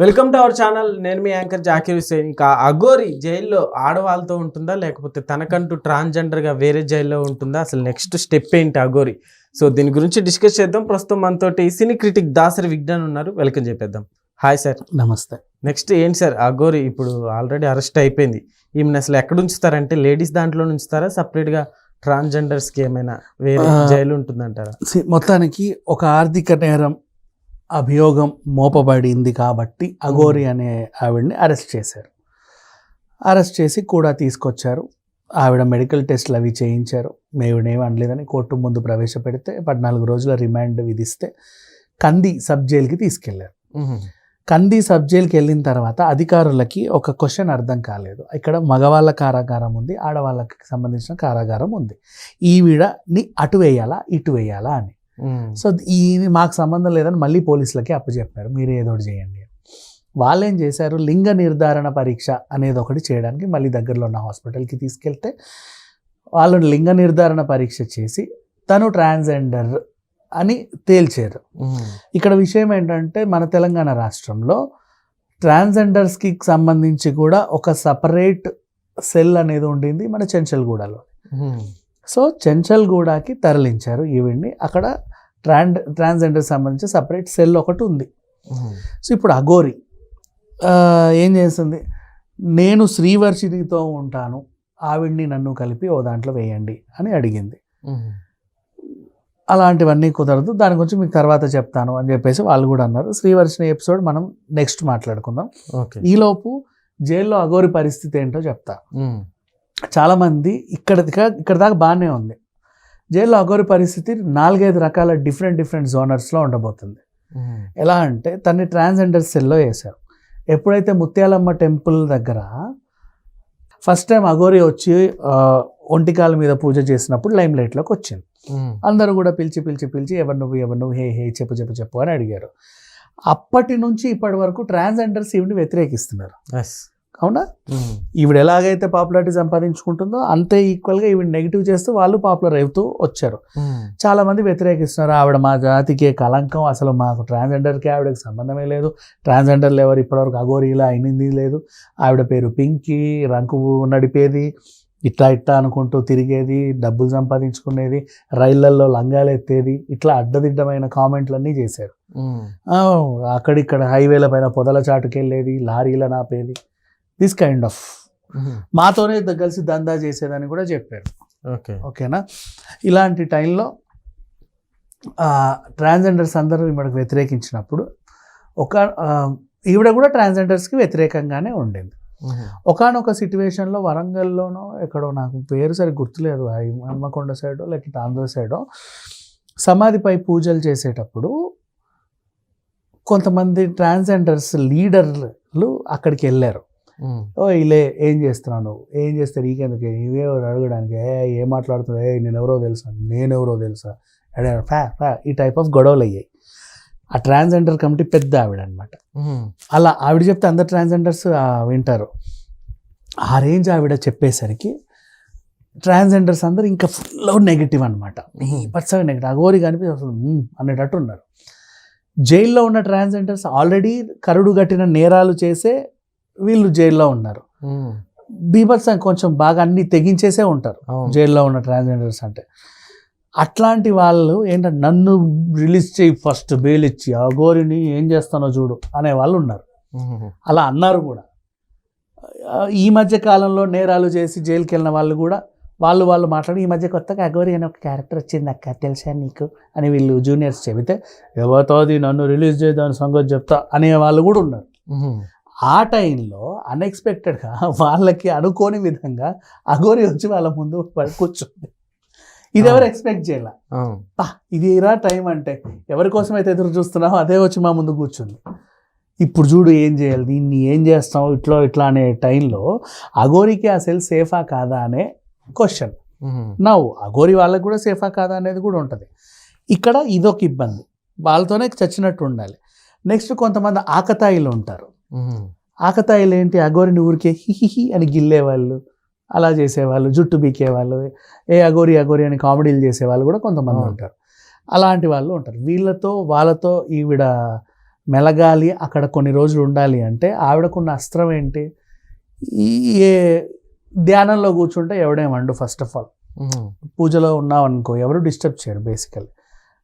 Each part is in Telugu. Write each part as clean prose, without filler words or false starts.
Welcome to our channel. నేను మీ యాంకర్ జాకీర్ హుస్సేన్. ఇంకా అఘోరి జైల్లో ఆడవాళ్ళతో ఉంటుందా లేకపోతే తనకంటూ ట్రాన్స్జెండర్గా వేరే జైల్లో ఉంటుందా? అసలు నెక్స్ట్ స్టెప్ ఏంటి అఘోరి? సో దీని గురించి డిస్కస్ చేద్దాం. ప్రస్తుతం మనతోటి సినీ క్రిటిక్ దాసరి విజ్ఞాన్ ఉన్నారు. వెల్కమ్ చెప్పేద్దాం. Hi sir. నమస్తే. నెక్స్ట్ ఏంటి సార్, అఘోరి ఇప్పుడు ఆల్రెడీ అరెస్ట్ అయిపోయింది. ఈమెను అసలు ఎక్కడ ఉంచుతారంటే లేడీస్ దాంట్లో ఉంచుతారా, సపరేట్గా ట్రాన్స్జెండర్స్కి ఏమైనా వేరే జైలు ఉంటుందంటారా? మొత్తానికి ఒక ఆర్థిక నేరం అభియోగం మోపబడింది కాబట్టి అఘోరి అనే ఆవిడని అరెస్ట్ చేశారు. అరెస్ట్ చేసి కూడా తీసుకొచ్చారు. ఆవిడ మెడికల్ టెస్ట్లు అవి చేయించారు. మేవిడేమి అనలేదని కోర్టు ముందు ప్రవేశపెడితే 14 రోజుల రిమాండ్ విధిస్తే కంది సబ్ జైలుకి తీసుకెళ్లారు. కంది సబ్ జైలుకి వెళ్ళిన తర్వాత అధికారులకి ఒక క్వశ్చన్ అర్థం కాలేదు. ఇక్కడ మగవాళ్ళ కారాగారం ఉంది, ఆడవాళ్ళకి సంబంధించిన కారాగారం ఉంది. ఈవిడని అటు వేయాలా ఇటు వేయాలా అని. సో ఇది మాకు సంబంధం లేదని మళ్ళీ పోలీసులకి అప్పచెప్పారు, మీరు ఏదో ఒకటి చేయండి. వాళ్ళు ఏం చేశారు, లింగ నిర్ధారణ పరీక్ష అనేది ఒకటి చేయడానికి మళ్ళీ దగ్గరలో ఉన్న హాస్పిటల్కి తీసుకెళ్తే వాళ్ళు లింగ నిర్ధారణ పరీక్ష చేసి తను ట్రాన్స్జెండర్ అని తేల్చారు. ఇక్కడ విషయం ఏంటంటే మన తెలంగాణ రాష్ట్రంలో ట్రాన్స్జెండర్స్కి సంబంధించి కూడా ఒక సపరేట్ సెల్ అనేది ఉండింది మన చెంచల్గూడలో. సో చెంచల్గూడకి తరలించారు ఈవిడ్ని. అక్కడ ట్రాన్స్జెండర్ సంబంధించి సపరేట్ సెల్ ఒకటి ఉంది. సో ఇప్పుడు అఘోరి ఏం చేస్తుంది, నేను శ్రీవర్షినితో ఉంటాను, ఆవిడ్ని నన్ను కలిపి ఓ దాంట్లో వేయండి అని అడిగింది. అలాంటివన్నీ కుదరదు, దాని గురించి మీకు తర్వాత చెప్తాను అని చెప్పేసి వాళ్ళు కూడా అన్నారు. శ్రీవర్షిని ఎపిసోడ్ మనం నెక్స్ట్ మాట్లాడుకుందాం. ఈలోపు జైల్లో అఘోరి పరిస్థితి ఏంటో చెప్తా. చాలామంది ఇక్కడ దాకా బాగానే ఉంది. జైల్లో అఘోరి పరిస్థితి 4-5 రకాల డిఫరెంట్ జోనర్స్లో ఉండబోతుంది. ఎలా అంటే తన్ని ట్రాన్స్జెండర్ సెల్లో వేశారు. ఎప్పుడైతే ముత్యాలమ్మ టెంపుల్ దగ్గర ఫస్ట్ టైం అఘోరి వచ్చి ఒంటికాల మీద పూజ చేసినప్పుడు లైమ్ లైట్లోకి వచ్చింది. అందరూ కూడా పిలిచి ఎవరు నువ్వు హే చెప్పు అని అడిగారు. అప్పటి నుంచి ఇప్పటి వరకు ట్రాన్స్జెండర్స్ ఈవిని వ్యతిరేకిస్తున్నారు. అవునా? ఈవిడ ఎలాగైతే పాపులారిటీ సంపాదించుకుంటుందో అంతే ఈక్వల్గా ఈవిడ నెగిటివ్ చేస్తూ వాళ్ళు పాపులర్ అవుతూ వచ్చారు. చాలా మంది వ్యతిరేకిస్తున్నారు. ఆవిడ మా జాతికే కలంకం, అసలు మాకు ట్రాన్స్జెండర్కి ఆవిడకి సంబంధమే లేదు, ట్రాన్స్జెండర్లు ఎవరు ఇప్పటివరకు అఘోరిలా అయినది లేదు, ఆవిడ పేరు పింకీ, రంకు నడిపేది, ఇట్లా అనుకుంటూ తిరిగేది, డబ్బులు సంపాదించుకునేది, రైళ్లల్లో లంగాలు ఎత్తేది, ఇట్లా అడ్డదిడ్డమైన కామెంట్లన్నీ చేశారు. అక్కడిక్కడ హైవేల పైన పొదల చాటుకు వెళ్ళేది, లారీల నాపేది, దిస్ కైండ్ ఆఫ్ మాతోనే కలిసి దందా చేసేదని కూడా చెప్పారు. ఓకేనా? ఇలాంటి టైంలో ట్రాన్స్జెండర్స్ అందరూ ఈవిడకు వ్యతిరేకించినప్పుడు ఈవిడ కూడా ట్రాన్స్జెండర్స్కి వ్యతిరేకంగానే ఉండింది. ఒకానొక సిచ్యువేషన్లో వరంగల్లోనో ఎక్కడో, నాకు పేరు సరి గుర్తులేదు, హన్మకొండ సైడో లేకపోతే ఆంధ్ర సైడో, సమాధిపై పూజలు చేసేటప్పుడు కొంతమంది ట్రాన్స్జెండర్స్ లీడర్లు అక్కడికి వెళ్ళారు. ఇలా ఏం చేస్తున్నావు, నువ్వు ఏం చేస్తే నీకెందుకు, ఇవే అడగడానికి, ఏం మాట్లాడుతున్నావు, నేనెవరో తెలుసా ఈ టైప్ ఆఫ్ గొడవలు అయ్యాయి. ఆ ట్రాన్స్జెండర్ కమిటీ పెద్ద ఆవిడ అనమాట. అలా ఆవిడ చెప్తే అందరు ట్రాన్స్జెండర్స్ వింటారు. ఆ రేంజ్ ఆవిడ చెప్పేసరికి ట్రాన్స్జెండర్స్ అందరు ఇంకా ఫుల్ నెగిటివ్ అనమాట. నెగిటివ్ అఘోరి కనిపి అసలు అనేటట్టు ఉన్నారు. జైల్లో ఉన్న ట్రాన్స్జెండర్స్ ఆల్రెడీ కరుడు గట్టిన నేరాలు చేసే వీళ్ళు జైల్లో ఉన్నారు. బీభత్సం కొంచెం బాగా అన్ని తెగించేసే ఉంటారు జైల్లో ఉన్న ట్రాన్స్జెండర్స్ అంటే. అట్లాంటి వాళ్ళు ఏంటంటే నన్ను రిలీజ్ చేయి, ఫస్ట్ బెయిల్ ఇచ్చి అఘోరిని ఏం చేస్తానో చూడు అనే వాళ్ళు ఉన్నారు. అలా అన్నారు కూడా. ఈ మధ్య కాలంలో నేరాలు చేసి జైలుకి వెళ్ళిన వాళ్ళు కూడా వాళ్ళు మాట్లాడి, ఈ మధ్య కొత్తగా అఘోరి అనే ఒక క్యారెక్టర్ వచ్చింది అక్క, తెలుసా నీకు అని వీళ్ళు జూనియర్స్ చెబితే, ఎవరితోది నన్ను రిలీజ్ చేయి, దాని సంగతి చెప్తా అనే వాళ్ళు కూడా ఉన్నారు. ఆ టైంలో అన్ఎక్స్పెక్టెడ్గా వాళ్ళకి అనుకోని విధంగా అఘోరి వచ్చి వాళ్ళ ముందు కూర్చుంది. ఇది ఎవరు ఎక్స్పెక్ట్ చేయాల? ఇది రా టైం అంటే, ఎవరి కోసం అయితే ఎదురు చూస్తున్నావో అదే వచ్చి మా ముందు కూర్చుంది. ఇప్పుడు చూడు ఏం చేయాలి, దీన్ని ఏం చేస్తావు, ఇట్లా అనే టైంలో అఘోరికి ఆ సెల్ సేఫా కాదా అనే క్వశ్చన్. నవ్వు అఘోరి వాళ్ళకి కూడా సేఫా కాదా అనేది కూడా ఉంటుంది. ఇక్కడ ఇదొక ఇబ్బంది, వాళ్ళతోనే చచ్చినట్టు ఉండాలి. నెక్స్ట్ కొంతమంది ఆకతాయిలు ఉంటారు. ఆకతాయిలు ఏంటి, అఘోరిని ఊరికే హిహిహి అని గిల్లేవాళ్ళు, అలా చేసేవాళ్ళు, జుట్టు బీకేవాళ్ళు, అఘోరి అని కామెడీలు చేసేవాళ్ళు కూడా కొంతమంది ఉంటారు. అలాంటి వాళ్ళు ఉంటారు. వాళ్ళతో ఈవిడ మెలగాలి, అక్కడ కొన్ని రోజులు ఉండాలి అంటే ఆవిడకున్న అస్త్రం ఏంటి? ఏ ధ్యానంలో కూర్చుంటే ఎవడేమండు, ఫస్ట్ ఆఫ్ ఆల్ పూజలో ఉన్నావు అనుకో ఎవరు డిస్టర్బ్ చేయరు బేసికల్లీ,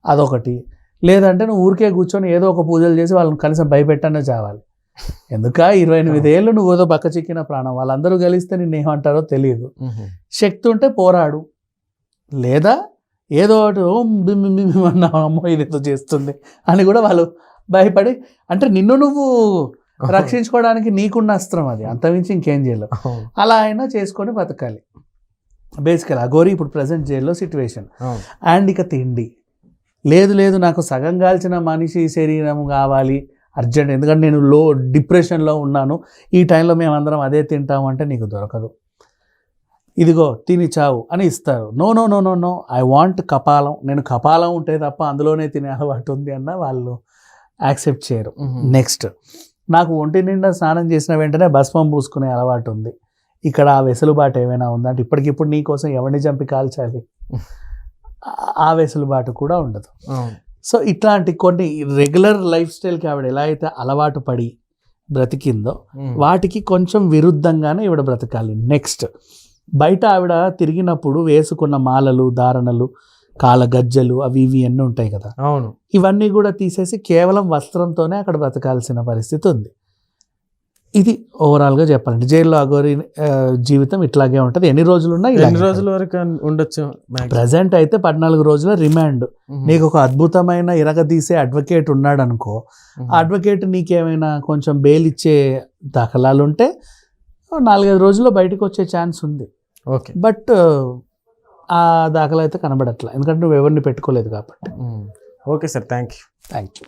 అదొకటి. లేదంటే నువ్వు ఊరికే కూర్చొని ఏదో ఒక పూజలు చేసి వాళ్ళని కనీసం భయపెట్టనే చావాలి. ఎందుక 28 ఏళ్ళు నువ్వు ఏదో బక్క చిక్కిన ప్రాణం, వాళ్ళందరూ కలిస్తే నిన్ను ఏమంటారో తెలియదు. శక్తి ఉంటే పోరాడు, లేదా ఏదో ఒకటి ఓం బిమ్ బిమ్ బిమ్ అన్నావు, అమ్మో ఇదేదో చేస్తుంది అని కూడా వాళ్ళు భయపడి, అంటే నిన్ను నువ్వు రక్షించుకోవడానికి నీకున్న అస్త్రం అది, అంతమించి ఇంకేం చేయలేవు. అలా అయినా చేసుకొని బతకాలి బేసికల్. అఘోరి ఇప్పుడు ప్రజెంట్ జైల్లో సిచ్యువేషన్. అండ్ ఇక తిండి లేదు, నాకు సగం కాల్చిన మనిషి శరీరం కావాలి అర్జెంట్, ఎందుకంటే నేను డిప్రెషన్లో ఉన్నాను, ఈ టైంలో మేమందరం అదే తింటామంటే నీకు దొరకదు. ఇదిగో తిని చావు అని ఇస్తారు. నో, ఐ వాంట్ కపాలం, నేను కపాలం ఉంటే తప్ప అందులోనే తినే అలవాటు ఉంది అన్న వాళ్ళు యాక్సెప్ట్ చేయరు. నెక్స్ట్, నాకు ఒంటి నిండా స్నానం చేసిన వెంటనే భస్మం పూసుకునే అలవాటు ఉంది. ఇక్కడ ఆ వెసులుబాటు ఏమైనా ఉందంటే ఇప్పటికిప్పుడు నీ కోసం ఎవరిని చంపి కాల్చాలి, ఆ వెసులుబాటు కూడా ఉండదు. సో ఇట్లాంటి కొన్ని రెగ్యులర్ లైఫ్ స్టైల్కి ఆవిడ ఎలా అయితే అలవాటు పడి బ్రతికిందో వాటికి కొంచెం విరుద్ధంగానే ఈవిడ బ్రతకాలి. నెక్స్ట్, బయట ఆవిడ తిరిగినప్పుడు వేసుకున్న మాలలు, ధారణలు, కాళ్ళ గజ్జలు అవి ఇవి అన్నీ ఉంటాయి కదా, అవును, ఇవన్నీ కూడా తీసేసి కేవలం వస్త్రంతోనే అక్కడ బ్రతకాల్సిన పరిస్థితి ఉంది. ఇది ఓవరాల్గా చెప్పాలంటే జైల్లో అఘోరి జీవితం ఇట్లాగే ఉంటుంది. ఎన్ని రోజులు ఉన్నా ఎన్ని రోజుల వరకు ఉండొచ్చు? ప్రజెంట్ అయితే 14 రోజుల రిమాండ్. నీకు ఒక అద్భుతమైన ఇరగదీసే అడ్వకేట్ ఉన్నాడు అనుకో, ఆ అడ్వకేట్ నీకేమైనా కొంచెం బెయిల్ ఇచ్చే దాఖలాలు ఉంటే 4-5 రోజుల్లో బయటకు వచ్చే ఛాన్స్ ఉంది. ఓకే, బట్ ఆ దాఖలా అయితే కనబడట్లా, ఎందుకంటే నువ్వు ఎవరిని పెట్టుకోలేదు కాబట్టి. Okay sir, thank you.